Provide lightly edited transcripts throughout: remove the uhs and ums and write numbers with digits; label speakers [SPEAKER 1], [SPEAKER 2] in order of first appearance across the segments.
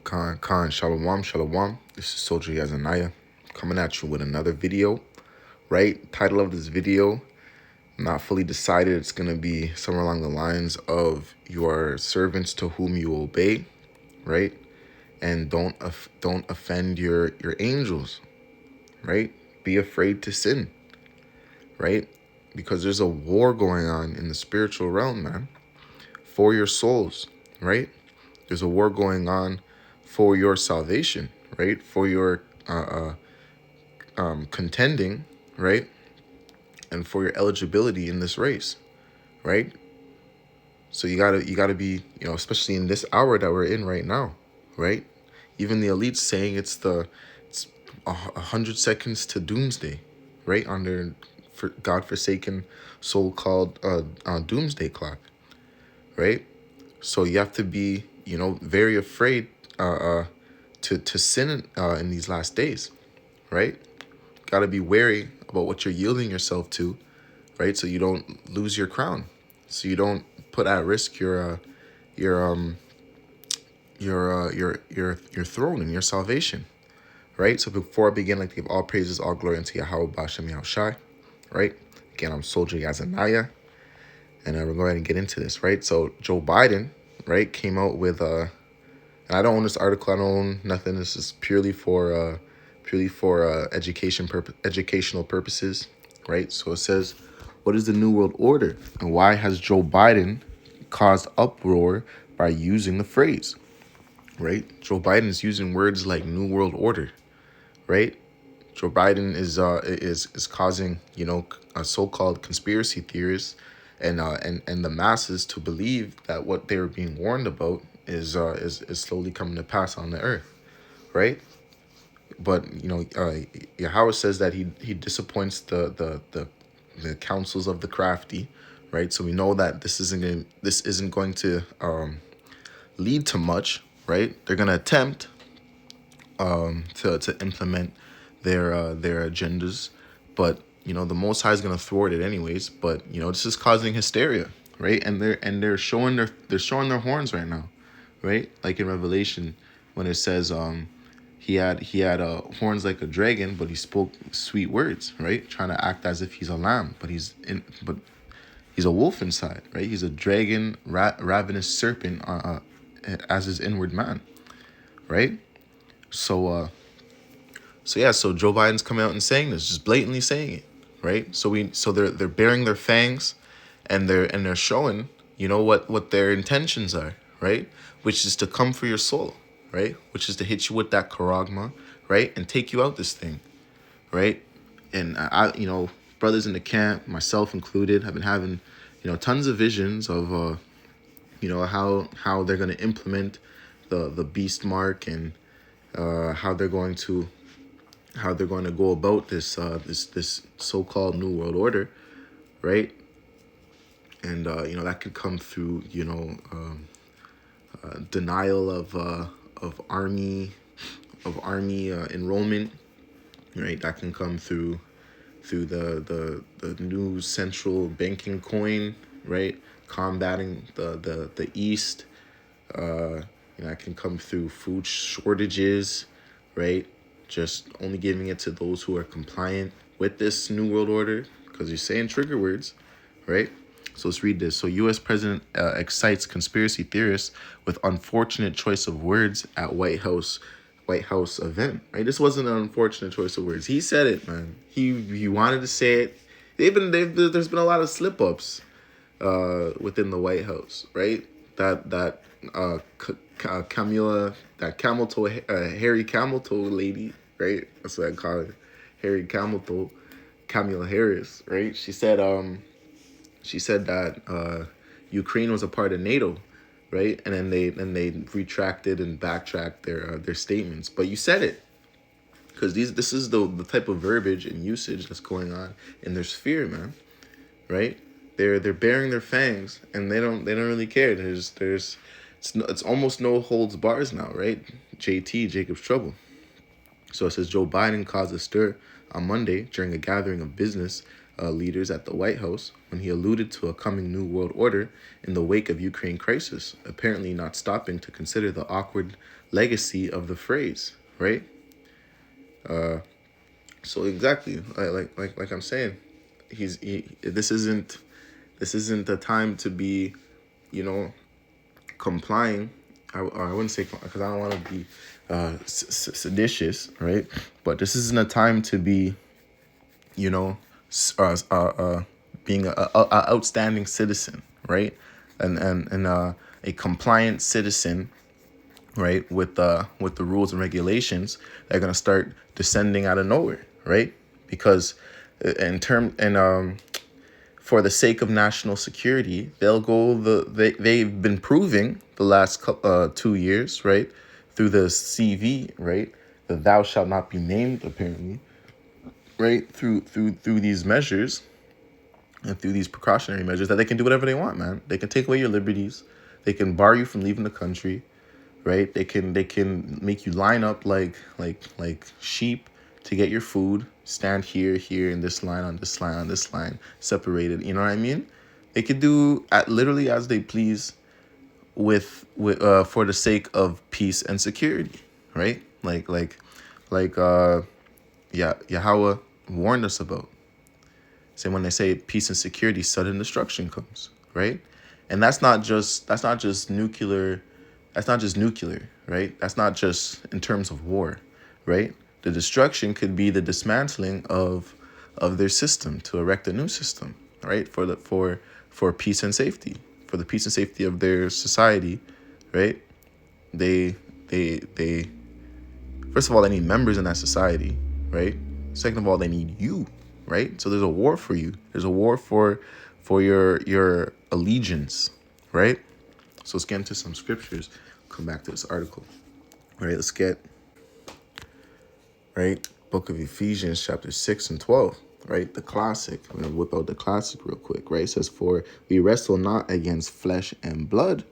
[SPEAKER 1] Khan, Shalom, Shalom. This is Soldier Yazanaya coming at you with another video, right? Title of this video, not fully decided. It's going to be somewhere along the lines of your servants to whom you obey, right? And don't offend your angels, right? Be afraid to sin, right? Because there's a war going on in the spiritual realm, man, for your souls, right? There's a war going on for your salvation, right? For your contending, right? And for your eligibility in this race, right? So you gotta be, especially in this hour that we're in right now, right? Even the elites saying it's 100 seconds to doomsday, right? On their godforsaken so-called doomsday clock, right? So you have to be, very afraid to sin in these last days, right? Got to be wary about what you're yielding yourself to, right? So you don't lose your crown, so you don't put at risk your throne and your salvation, right? So before I begin, I'd like to give all praises, all glory unto Yahweh Bashem Yahushai, right? Again, I'm Soldier Yazanaya, and we're going to get into this, right? So Joe Biden, right, came out with and I don't own this article. I don't own nothing. This is purely for educational purposes, right? So it says, what is the New World Order, and why has Joe Biden caused uproar by using the phrase, right? Joe Biden is using words like New World Order, right? Joe Biden is causing, a so-called conspiracy theorists and the masses to believe that what they were being warned about is slowly coming to pass on the earth, right? But Yahweh says that he disappoints the counsels of the crafty, right? So we know that this isn't going to lead to much, right? They're gonna attempt to implement their agendas, but the Most High is gonna thwart it anyways. But this is causing hysteria, right? And they're showing their horns right now, right? Like in Revelation, when it says he had horns like a dragon, but he spoke sweet words, right? Trying to act as if he's a lamb, but he's a wolf inside, right? He's a dragon, ravenous serpent as his inward man, right? So Joe Biden's coming out and saying this, just blatantly saying it, right? So they're bearing their fangs, and they're showing, what their intentions are, right? Which is to come for your soul, right? Which is to hit you with that charagma, right? And take you out this thing, right? And I brothers in the camp, myself included, have been having, tons of visions of, how they're going to implement the beast mark, and how they're going to go about this so-called New World Order, right? And that could come through denial of army enrollment, right? That can come through the new central banking coin, right? Combating the East. That can come through food shortages, right? Just only giving it to those who are compliant with this New World Order, because you're saying trigger words, right? So let's read this. So U.S. President excites conspiracy theorists with unfortunate choice of words at White House event, right? This wasn't an unfortunate choice of words. He said it, man. He wanted to say it. There's been a lot of slip-ups within the White House, right? That Harry Camel Toe lady, right? That's what I call it, Harry Camel Toe, Kamala Harris, right? She said that Ukraine was a part of NATO, right? And then they retracted and backtracked their statements. But you said it, because this is the type of verbiage and usage that's going on, and there's fear, man, right? They're bearing their fangs, and they don't really care. It's almost no holds bars now, right? JT, Jacob's Trouble. So it says Joe Biden caused a stir on Monday during a gathering of business leaders at the White House when he alluded to a coming new world order in the wake of Ukraine crisis, apparently not stopping to consider the awkward legacy of the phrase, right? So exactly, like I'm saying, this isn't the time to be, you know, complying. I wouldn't say, because I don't want to be seditious, right? But this isn't a time to be, you know, being a outstanding citizen, right? And a compliant citizen, right, with the rules and regulations that are gonna start descending out of nowhere, right? Because for the sake of national security, they've been proving the last 2 years, right, through the CV, right, the thou shalt not be named, apparently, right, through these measures and through these precautionary measures, that they can do whatever they want, man. They can take away your liberties, they can bar you from leaving the country, right? They can make you line up like sheep to get your food. Stand here, in this line, on this line, on this line, separated. You know what I mean? They could do literally as they please with for the sake of peace and security, right? Like yeah, Yahweh warned us about. Say when they say peace and security, sudden destruction comes, right? And that's not just nuclear. That's not just nuclear, right? That's not just in terms of war, right? The destruction could be the dismantling of their system to erect a new system, right? For peace and safety, for the peace and safety of their society, right? They first of all, they need members in that society, right? Second of all, they need you, right? So there's a war for you. There's a war for your allegiance, right? So let's get into some scriptures. Come back to this article. All right, let's get book of Ephesians chapter 6 and 12. Right, the classic. I'm gonna whip out the classic real quick. Right, it says, "For we wrestle not against flesh and blood,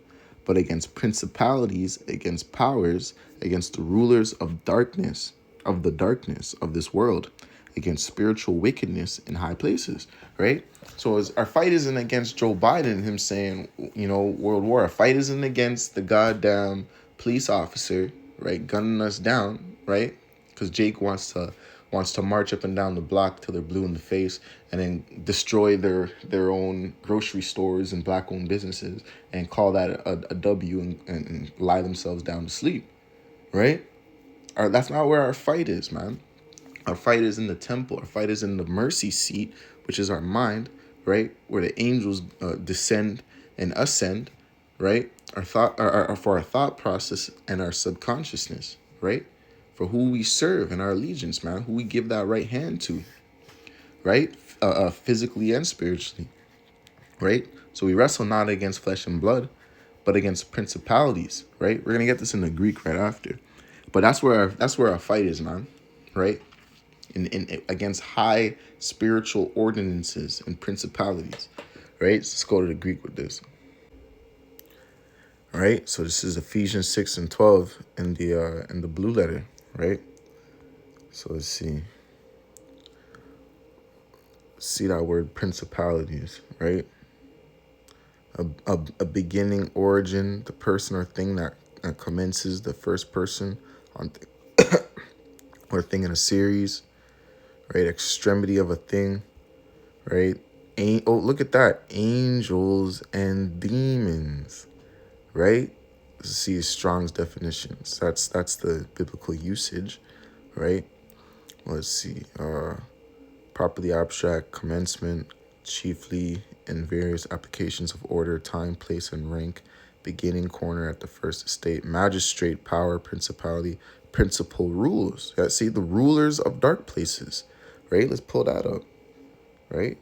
[SPEAKER 1] but against principalities, against powers, against the rulers of the darkness of this world, against spiritual wickedness in high places." Right? So our fight isn't against Joe Biden, him saying, world war. Our fight isn't against the goddamn police officer, right, gunning us down, right? Because Jake wants to march up and down the block till they're blue in the face and then destroy their own grocery stores and black-owned businesses and call that a W and lie themselves down to sleep, right? That's not where our fight is, man. Our fight is in the temple. Our fight is in the mercy seat, which is our mind, right? Where the angels descend and ascend, right? For our thought process and our subconsciousness, right? For who we serve and our allegiance, man, who we give that right hand to, right? Physically and spiritually, right? So we wrestle not against flesh and blood, but against principalities, right? We're gonna get this in the Greek right after, but that's where our fight is, man, right? In against high spiritual ordinances and principalities, right? So let's go to the Greek with this. All right, so this is Ephesians 6 and 12 in the blue letter, right? So let's see that word principalities, right? A beginning, origin, the person or thing that commences, the first person on or thing in a series, right? Extremity of a thing, right? Look at that, angels and demons, right? Let's see Strong's definitions. That's the biblical usage, right? Let's see. Properly abstract, commencement, chiefly in various applications of order, time, place, and rank, beginning, corner at the first estate, magistrate, power, principality, principal rules. Yeah, see the rulers of dark places, right? Let's pull that up, right?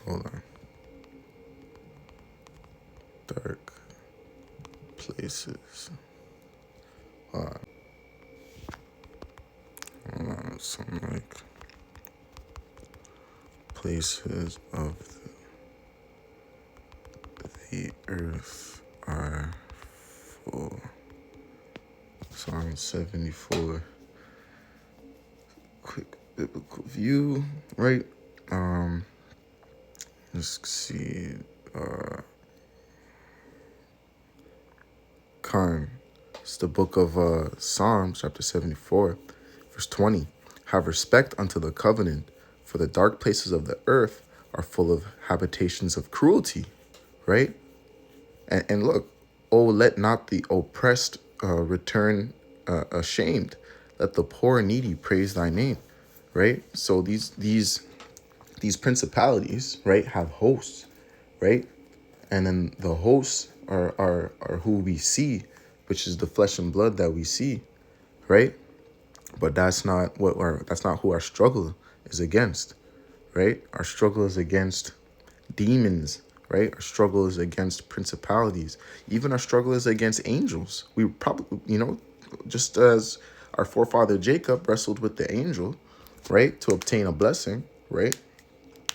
[SPEAKER 1] Hold on. Dark places. Hold on. Something like places of the earth are full. Psalm 74. Quick biblical view, right? Let's see. Qam. It's the book of Psalms, chapter 74, verse 20. Have respect unto the covenant, for the dark places of the earth are full of habitations of cruelty, right? And look, oh, let not the oppressed return ashamed. Let the poor and needy praise thy name, right? So these principalities, right, have hosts, right? And then the hosts are who we see, which is the flesh and blood that we see, right? But that's not who our struggle is against, right? Our struggle is against demons, right? Our struggle is against principalities. Even our struggle is against angels. We probably, just as our forefather Jacob wrestled with the angel, right, to obtain a blessing, right?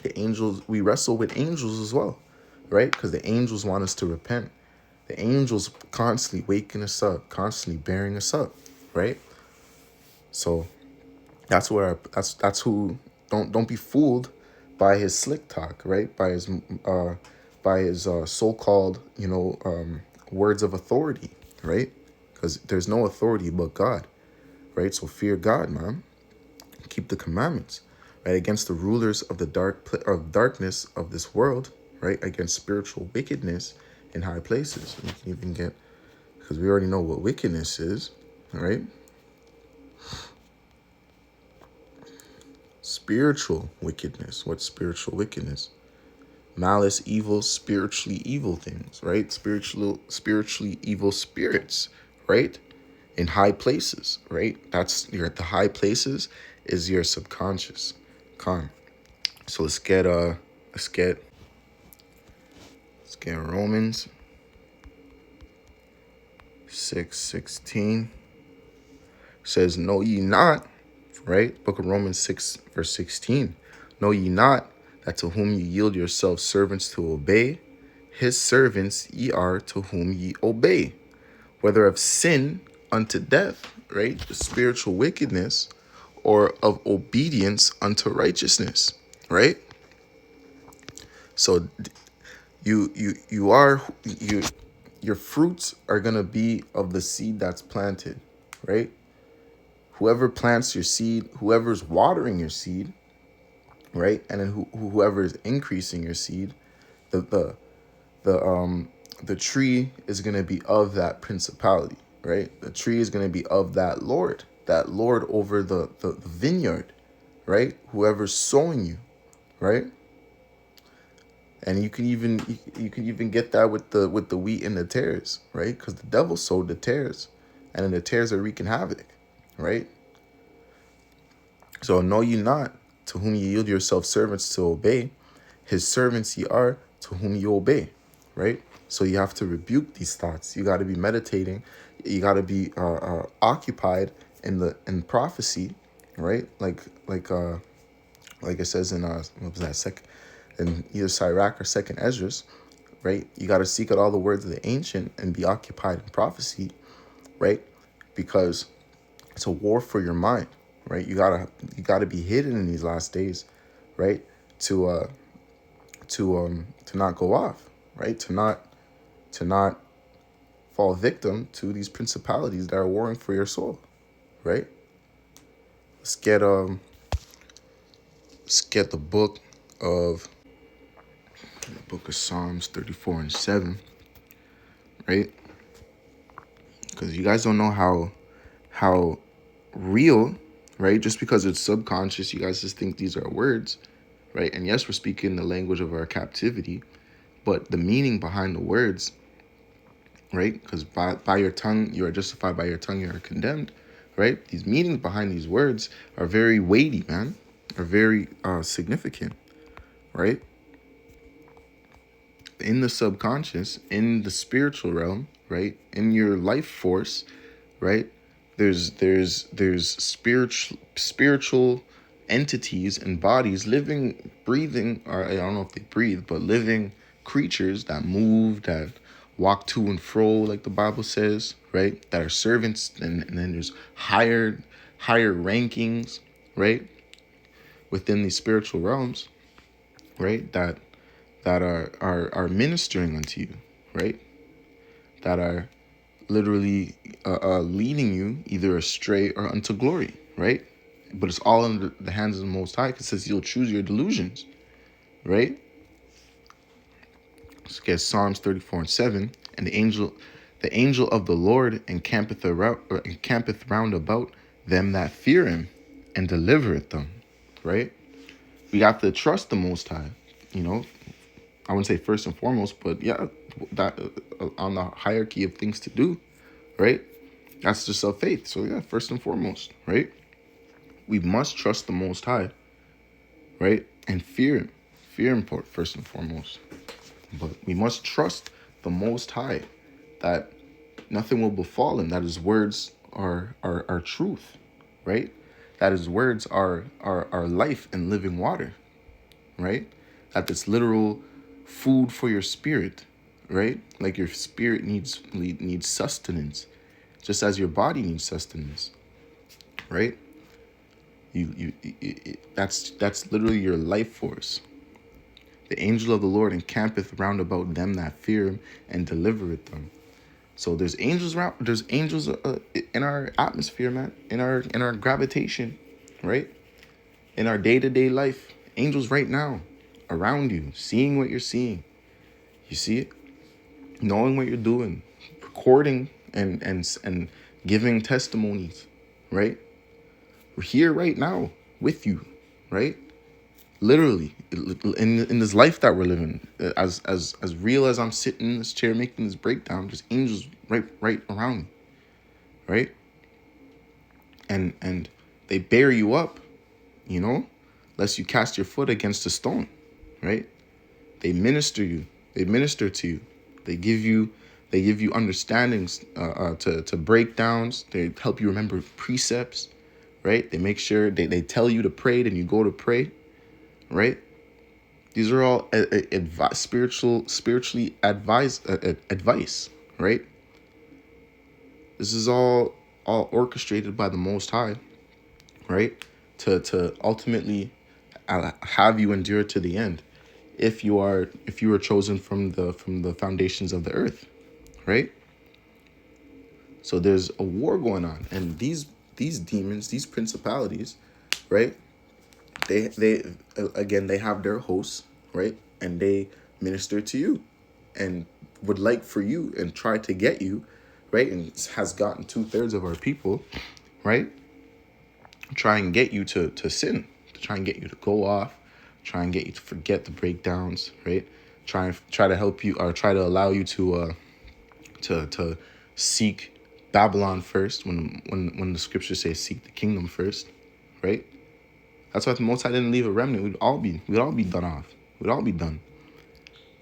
[SPEAKER 1] The angels, we wrestle with angels as well, right? Because the angels want us to repent. The angels constantly waking us up, constantly bearing us up, right? So that's who. Don't be fooled by his slick talk, right? By his so-called words of authority, right? Because there's no authority but God, right? So fear God, man. Keep the commandments, right? Against the rulers of the darkness of this world, right? Against spiritual wickedness in high places. We can even get, because we already know what wickedness is, right? Spiritual wickedness. What's spiritual wickedness? Malice, evil, spiritually evil things, right? Spiritually evil spirits, right? In high places, right? That's you're at the high places is your subconscious. Con. So let's get Romans 6:16. Says, know ye not, right? Book of Romans 6, verse 16. Know ye not that to whom ye yield yourselves servants to obey, his servants ye are to whom ye obey, whether of sin unto death, right? The spiritual wickedness, or of obedience unto righteousness, right? So you your fruits are gonna be of the seed that's planted, right? Whoever plants your seed, whoever's watering your seed, right? And then whoever is increasing your seed, the the the tree is going to be of that principality, right? The tree is going to be of that Lord over the vineyard, right? Whoever's sowing you, right? And you can even get that with the wheat and the tares, right? Because the devil sowed the tares, and then the tares are wreaking havoc, right? So know ye not to whom ye yield yourselves servants to obey, his servants ye are to whom you obey, right? So you have to rebuke these thoughts. You got to be meditating. You got to be occupied in prophecy, right? Like it says in what was that second, in either Sirach or Second Esdras, right? You got to seek out all the words of the ancient and be occupied in prophecy, right? Because it's a war for your mind, right? You gotta be hidden in these last days, right? To not go off, right? To not fall victim to these principalities that are warring for your soul, right? Let's get of the book of Psalms 34:7, right? Because you guys don't know how real, right? Just because it's subconscious, you guys just think these are words, right? And yes, we're speaking the language of our captivity, but the meaning behind the words, right? Because by your tongue, you are justified, by your tongue, you are condemned, right? These meanings behind these words are very weighty, man, are very significant, right? In the subconscious, in the spiritual realm, right? In your life force, right? There's spiritual entities and bodies, living, breathing, or I don't know if they breathe, but living creatures that move, that walk to and fro, like the Bible says, right? That are servants, and then there's higher rankings, right? within these spiritual realms, right? That are ministering unto you, right? That are literally leading you either astray or unto glory, right? But it's all in the hands of the Most High, because it says you'll choose your delusions, right? Let's get Psalms 34:7. And the angel of the Lord encampeth round about them that fear him, and delivereth them, right? We have to trust the Most High, you know. I wouldn't say first and foremost, but yeah, that on the hierarchy of things to do, right? That's just of faith. So yeah, first and foremost, right? We must trust the Most High, right? And fear him first and foremost. But we must trust the Most High, that nothing will befall him, that his words are truth, right? That his words are life and living water, right? That it's literal food for your spirit, right? Like your spirit needs sustenance, just as your body needs sustenance, right? That's literally your life force. The angel of the Lord encampeth round about them that fear him, and delivereth them. So there's angels around. There's angels in our atmosphere, man. In our gravitation, right? In our day-to-day life, angels right now around you, seeing what you're seeing. You see it, knowing what you're doing, recording and giving testimonies, right? We're here right now with you, right? Literally, in this life that we're living, as real as I'm sitting in this chair making this breakdown, there's angels right around me, right? And they bear you up, you know, lest you cast your foot against a stone, right? They minister you. They minister to you. They give you understandings to breakdowns. They help you remember precepts, right? They make sure they tell you to pray, and you go to pray, right? These are all spiritually advice, right? This is all orchestrated by the Most High, right? To ultimately have you endure to the end, if you are chosen from the foundations of the earth, right? So there's a war going on, and these demons, these principalities, right? They again, they have their hosts, right? And they minister to you, and would like for you, and try to get you, right? And has gotten 2/3 of our people, right? Try and get you to sin, to try and get you to go off, try and get you to forget the breakdowns, right? Try to help you, or try to allow you to seek Babylon first, when the scriptures say seek the kingdom first, right? That's why the Most High didn't leave a remnant. We'd all be done off. We'd all be done,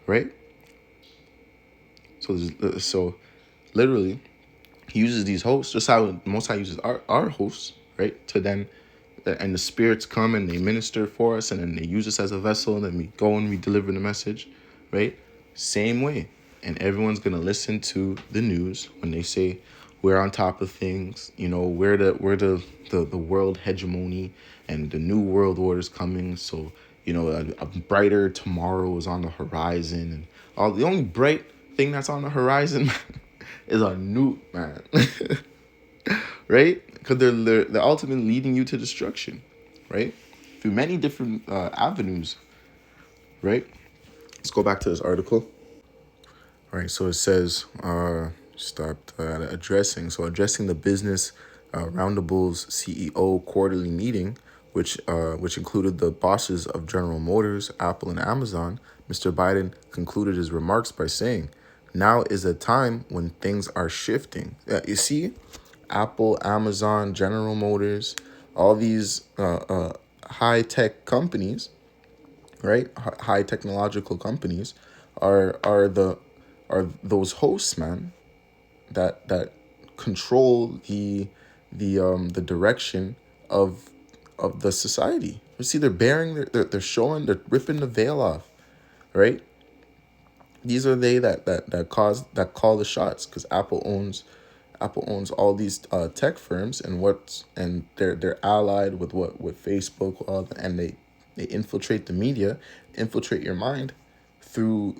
[SPEAKER 1] right? So literally, he uses these hosts, just how the Most High uses our hosts, right? To then, and the spirits come and they minister for us, and then they use us as a vessel, and then we go and we deliver the message, right? Same way. And everyone's gonna listen to the news when they say we're on top of things, you know, we're the world hegemony, and the new world order is coming. So, you know, a brighter tomorrow is on the horizon, and all the only bright thing that's on the horizon is a nuke, man. Right? Because they're ultimately leading you to destruction, right? Through many different avenues, right? Let's go back to this article. All right, so it says, addressing the business roundables CEO quarterly meeting, which included the bosses of General Motors, Apple, and Amazon. Mr. Biden concluded his remarks by saying, "Now is a time when things are shifting." You see, Apple, Amazon, General Motors, all these high tech companies, right? High technological companies are those hosts, man, that control the direction of the society. You see, they're they're showing, they're ripping the veil off, right? These are they that call the shots, because Apple owns Apple owns all these tech firms, and they're allied with Facebook, and they infiltrate the media, infiltrate your mind through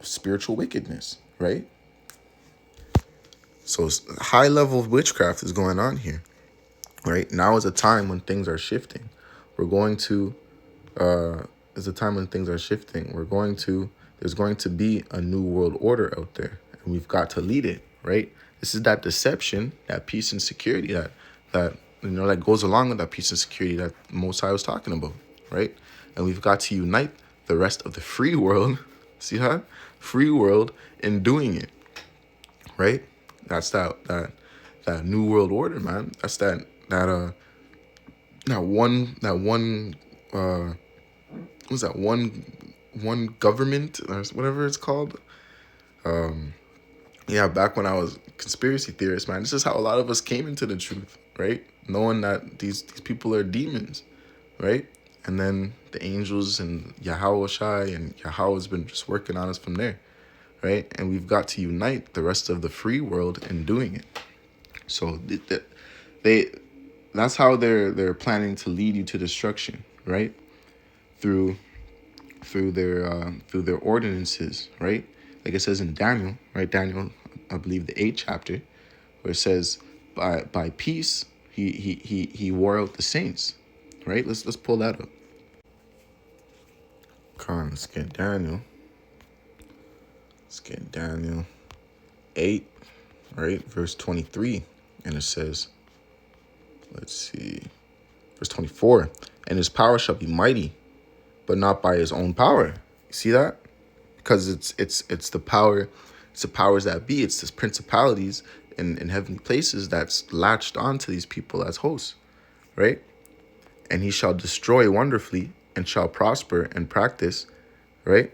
[SPEAKER 1] spiritual wickedness, right? So high level of witchcraft is going on here, right? Now is a time when things are shifting. We're going to is a time when things are shifting. There's going to be a new world order out there, and we've got to lead it, right? This is that deception, that peace and security that goes along with that peace and security that Most High was talking about, right? And we've got to unite the rest of the free world, see that? Free world in doing it, right? That's that new world order, man. That's that one what's that one government or whatever it's called. Yeah, back when I was conspiracy theorist, man, this is how a lot of us came into the truth, right? Knowing that these people are demons, right? And then the angels and Yahweh Shai and Yahweh has been just working on us from there, right? And we've got to unite the rest of the free world in doing it. So that's how they're planning to lead you to destruction, right? Through their ordinances, right? Like it says in Daniel, right? Daniel, I believe the 8th chapter, where it says, by peace he wore out the saints, right? Let's pull that up. Come on, let's get Daniel. Let's get Daniel 8, right? Verse 23, and it says, let's see, verse 24, and his power shall be mighty, but not by his own power. You see that? Because it's the power, it's the powers that be, it's the principalities in heavenly places that's latched onto these people as hosts, right? And he shall destroy wonderfully, and shall prosper and practice, right?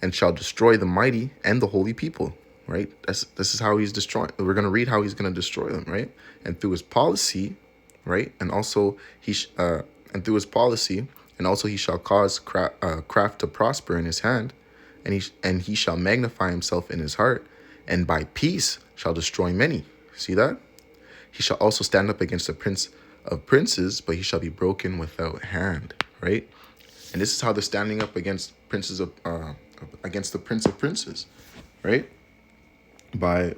[SPEAKER 1] And shall destroy the mighty and the holy people, right? This is how he's destroying. We're going to read how he's going to destroy them, right? And through his policy, right? And also and through his policy, and also he shall cause craft to prosper in his hand, and he shall magnify himself in his heart, and by peace shall destroy many. See that? He shall also stand up against the prince of princes, but he shall be broken without hand, right? And this is how they're standing up against against the prince of princes, right? By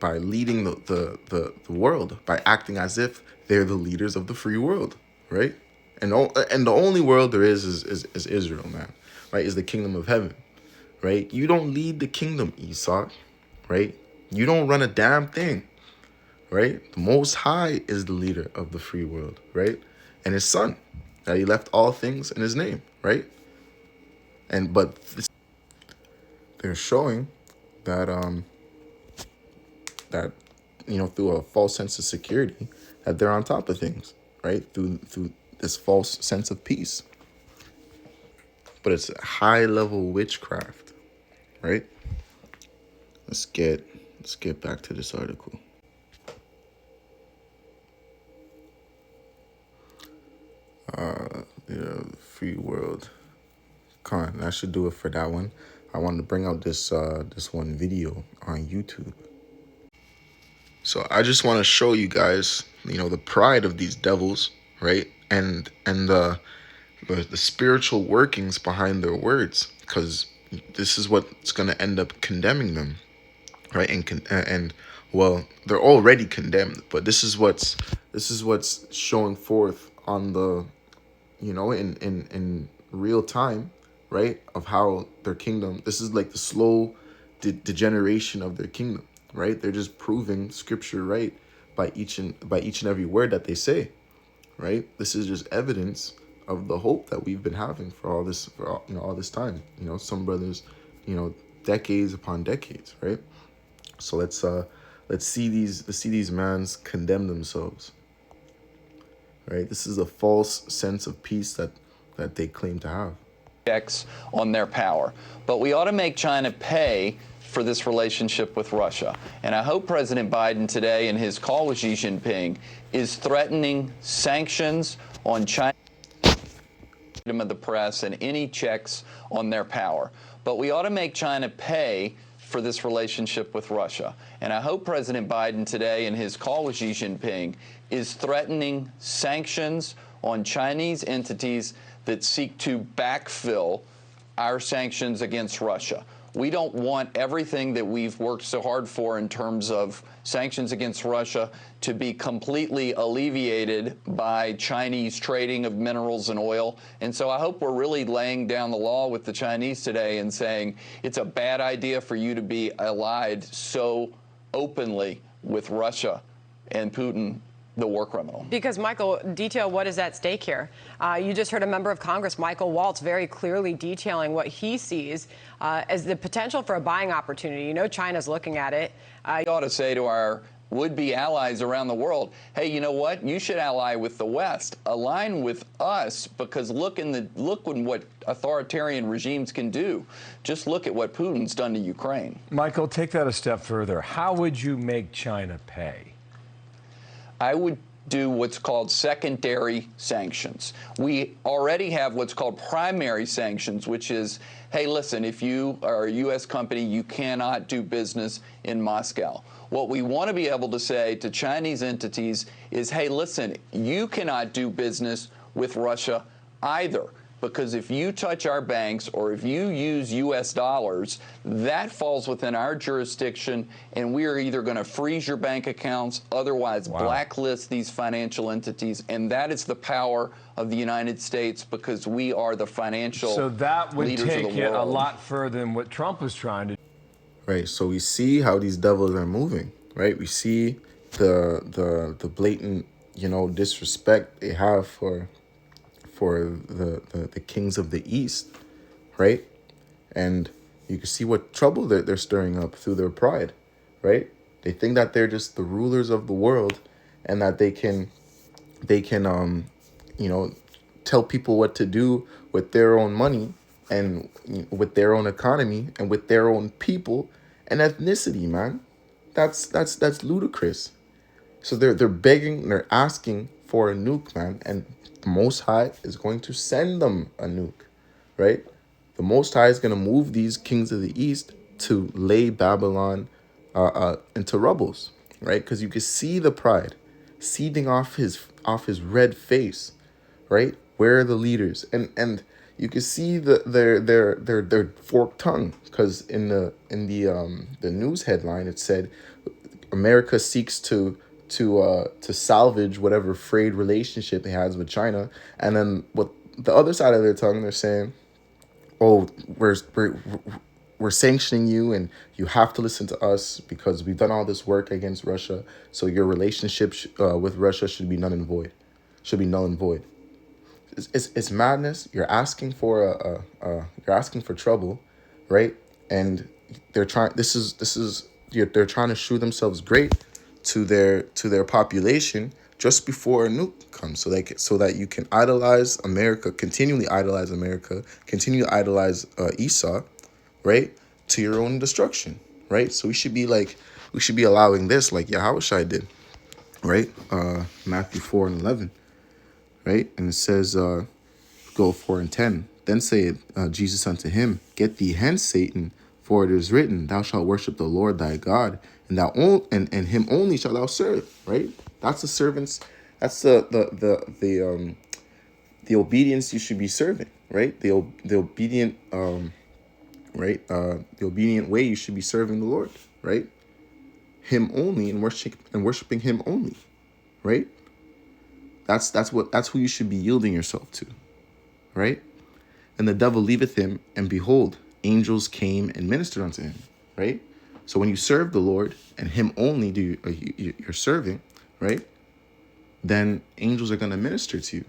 [SPEAKER 1] leading the world, by acting as if they're the leaders of the free world, right? And the only world there is Israel, man, right? Is the kingdom of heaven, right? You don't lead the kingdom, Esau, right? You don't run a damn thing, right? The Most High is the leader of the free world, right? And his son, that he left all things in his name, right? But they're showing that that through a false sense of security, that they're on top of things, right? Through this false sense of peace. But it's high level witchcraft, right? Let's get back to this article. Free world. Come on, that should do it for that one. I wanted to bring out this one video on YouTube. So I just want to show you guys, the pride of these devils, right? And the spiritual workings behind their words, because this is what's going to end up condemning them, right? And well, they're already condemned, but this is what's showing forth on the in real time, right? Of how their kingdom, this is like the slow degeneration of their kingdom, right? They're just proving scripture right by each and every word that they say, right? This is just evidence of the hope that we've been having for all this time. Some brothers, decades upon decades, right? So let's see these mans condemn themselves, right? This is a false sense of peace that they claim to have.
[SPEAKER 2] Checks on their power. But we ought to make China pay for this relationship with Russia. And I hope President Biden today in his call with Xi Jinping is threatening sanctions on China, freedom of the press, and any checks on their power. But we ought to make China pay for this relationship with Russia. And I hope President Biden today in his call with Xi Jinping is threatening sanctions on Chinese entities that seek to backfill our sanctions against Russia. We don't want everything that we've worked so hard for in terms of sanctions against Russia to be completely alleviated by Chinese trading of minerals and oil. And so I hope we're really laying down the law with the Chinese today and saying it's a bad idea for you to be allied so openly with Russia and Putin, the war criminal.
[SPEAKER 3] Because, Michael, detail what is at stake here. You just heard a member of Congress, Michael Waltz, very clearly detailing what he sees as the potential for a buying opportunity. You know China's looking at it.
[SPEAKER 2] We ought to say to our would-be allies around the world, hey, you know what? You should ally with the West. Align with us, because look what authoritarian regimes can do. Just look at what Putin's done to Ukraine.
[SPEAKER 4] Michael, take that a step further. How would you make China pay?
[SPEAKER 2] I would do what's called secondary sanctions. We already have what's called primary sanctions, which is, hey, listen, if you are a U.S. company, you cannot do business in Moscow. What we want to be able to say to Chinese entities is, hey, listen, you cannot do business with Russia either. Because if you touch our banks or if you use U.S. dollars, that falls within our jurisdiction, and we are either going to freeze your bank accounts, otherwise blacklist these financial entities, and that is the power of the United States, because we are the financial leaders of the world.
[SPEAKER 4] So that would take it a lot further than what Trump was trying to do.
[SPEAKER 1] Right. So we see how these devils are moving. Right. We see the blatant, disrespect they have for the kings of the East, right? And you can see what trouble they're stirring up through their pride, right? They think that they're just the rulers of the world, and that they can tell people what to do with their own money and with their own economy and with their own people and ethnicity, man. That's ludicrous. So they're begging, they're asking for a nuke, man, and the Most High is going to send them a nuke, right? The Most High is going to move these kings of the East to lay Babylon into rubbles, right? Because you can see the pride seething off his red face, right? Where are the leaders? And you can see their forked tongue, because in the news headline it said America seeks to salvage whatever frayed relationship it has with China, and then what the other side of their tongue, they're saying, "Oh, we're sanctioning you, and you have to listen to us because we've done all this work against Russia. So your relationship with Russia should be null and void. Should be null and void." It's madness. You're asking for you're asking for trouble, right? And they're trying. They're trying to show themselves great to their population just before a nuke comes, so that you can idolize America, continually idolize America, continue to idolize Esau, right, to your own destruction, right? So we should be allowing this, like Yahushua did, right? Matthew 4:11, right, and it says, go 4:10. Then said Jesus unto him, Get thee hence, Satan, for it is written, Thou shalt worship the Lord thy God, and and him only shalt thou serve. Right? That's the servants. That's the obedience you should be serving. Right? The obedient the obedient way you should be serving the Lord. Right? Him only, and worshiping him only. Right? That's who you should be yielding yourself to. Right? And the devil leaveth him, and behold, angels came and ministered unto him. Right? So when you serve the Lord and him only you're serving, right, then angels are going to minister to you,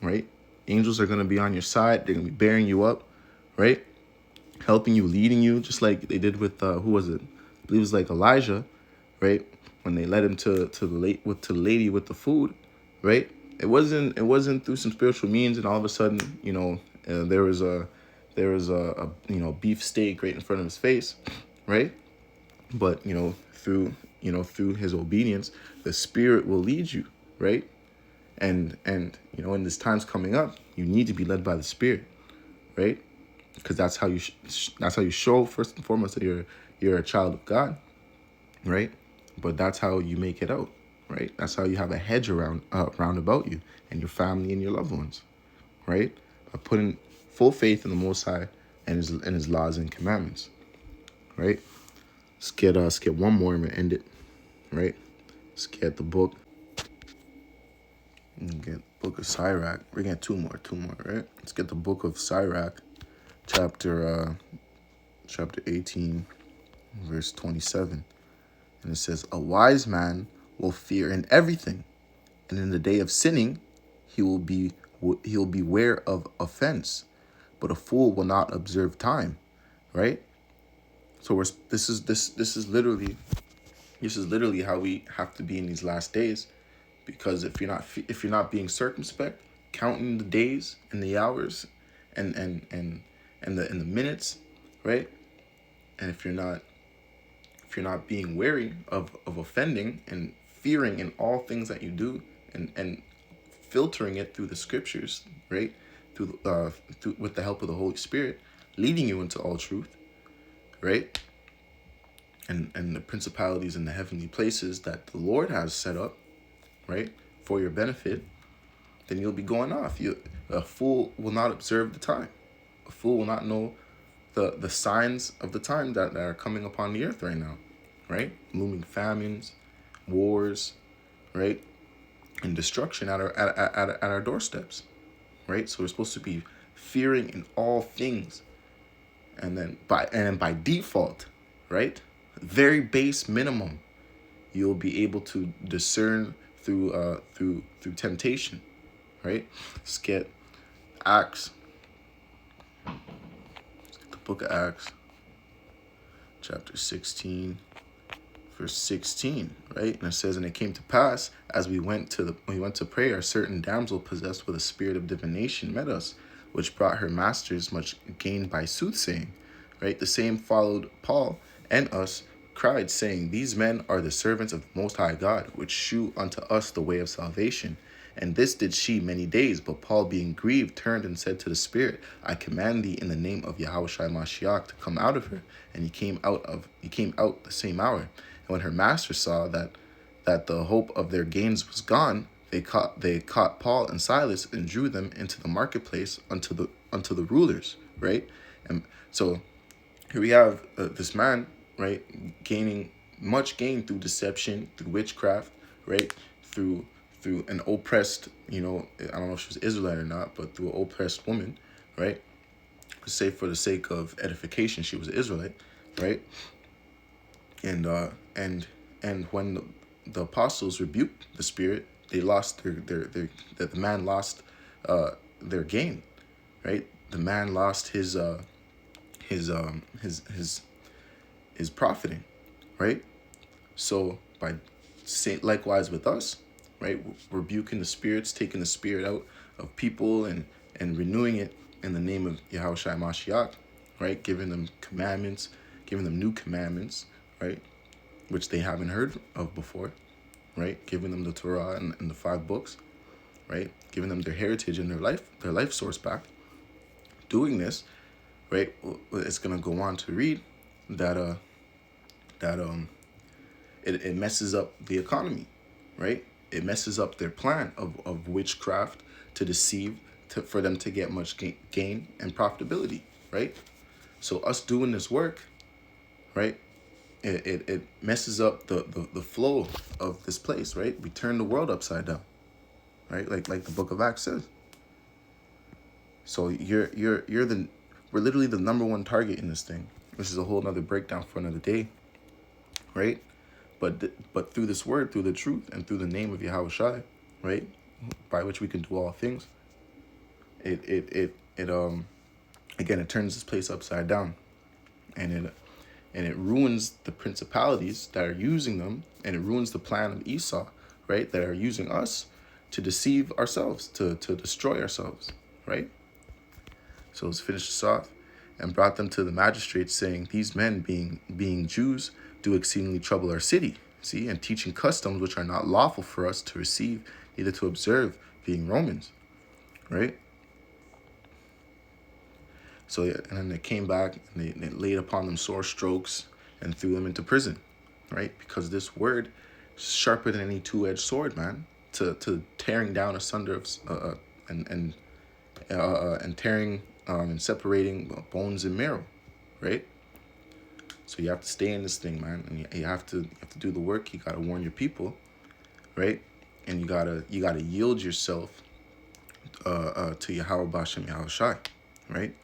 [SPEAKER 1] right? Angels are going to be on your side. They're going to be bearing you up, right? Helping you, leading you, just like they did with, who was it? I believe it was like Elijah, right? When they led him to the lady with the food, right? It wasn't through some spiritual means, and all of a sudden, there was a beef steak right in front of his face, right? But through his obedience, the Spirit will lead you, right? And in this time's coming up, you need to be led by the Spirit, right? Because that's how you show first and foremost that you're a child of God, right? But that's how you make it out, right? That's how you have a hedge round about you and your family and your loved ones, right? By putting full faith in the Most High and His laws and commandments, right? Let's get one more and we end it, right? Let's get the book. And get book of Sirach. We're getting two more, right? Let's get the book of Sirach, chapter 18, verse 27. And it says, "A wise man will fear in everything, and in the day of sinning, he'll beware of offense. But a fool will not observe time." Right? So this is literally how we have to be in these last days, because if you're not being circumspect, counting the days and the hours, and the minutes, right? And if you're not being wary of offending and fearing in all things that you do, and filtering it through the scriptures, right? Through with the help of the Holy Spirit, leading you into all truth, right? And the principalities in the heavenly places that the Lord has set up, right, for your benefit, then you'll be going off. A fool will not observe the time. A fool will not know the signs of the time that are coming upon the earth right now, right? Looming famines, wars, right, and destruction at our doorsteps, right? So we're supposed to be fearing in all things, and then by default, right, very base minimum, you'll be able to discern through temptation, right? Let's get Acts. Let's get the book of Acts, chapter 16, verse 16, right? And it says, "And it came to pass, as we went to pray, a certain damsel possessed with a spirit of divination met us, which brought her masters much gain by soothsaying." Right? The same followed Paul and us, cried, saying, "These men are the servants of the Most High God, which shew unto us the way of salvation." And this did she many days. But Paul, being grieved, turned and said to the Spirit, "I command thee in the name of Yahushua Mashiach to come out of her." And he came out the same hour. And when her masters saw that the hope of their gains was gone, they caught Paul and Silas and drew them into the marketplace unto the rulers, right? And so here we have this man, right, gaining much gain through deception, through witchcraft, right, through an oppressed, I don't know if she was Israelite or not, but through an oppressed woman, right? Say for the sake of edification, she was an Israelite, right? And when the apostles rebuked the spirit, they lost the man lost their gain, right? The man lost his profiting, right? So by say likewise with us, right, rebuking the spirits, taking the spirit out of people and renewing it in the name of Yahushua Mashiach, right, giving them commandments, giving them new commandments, right, which they haven't heard of before, right, giving them the Torah and the 5 books, right, giving them their heritage and their life source back. Doing this, right, it's gonna go on to read that it messes up the economy, right? It messes up their plan of witchcraft to deceive, for them to get much gain and profitability, right? So us doing this work, right, it messes up the flow of this place, right? We turn the world upside down, right? Like the book of Acts says. So we're literally the number one target in this thing. This is a whole nother breakdown for another day, right? But through this word, through the truth, and through the name of Yahushua, right, by which we can do all things, it again, it turns this place upside down, and it ruins the principalities that are using them, and it ruins the plan of Esau, right, that are using us to deceive ourselves, to destroy ourselves, right? So let's finish this off. "And brought them to the magistrates, saying, These men, being Jews, do exceedingly trouble our city, see, and teaching customs which are not lawful for us to receive, neither to observe, being Romans," right? So, yeah, and then they came back and they laid upon them sore strokes, and threw them into prison, right? Because this word is sharper than any two-edged sword, man. To tearing down asunder of and tearing and separating bones and marrow, right? So you have to stay in this thing, man, and you have to do the work. You gotta warn your people, right? And you gotta yield yourself to Yahweh Bashem Yahushai, right?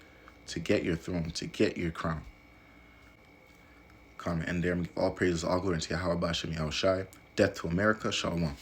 [SPEAKER 1] To get your throne, to get your crown. Comment and there, all praises, all glory to Yahweh Bashem Yahushai. Death to America, Shalom.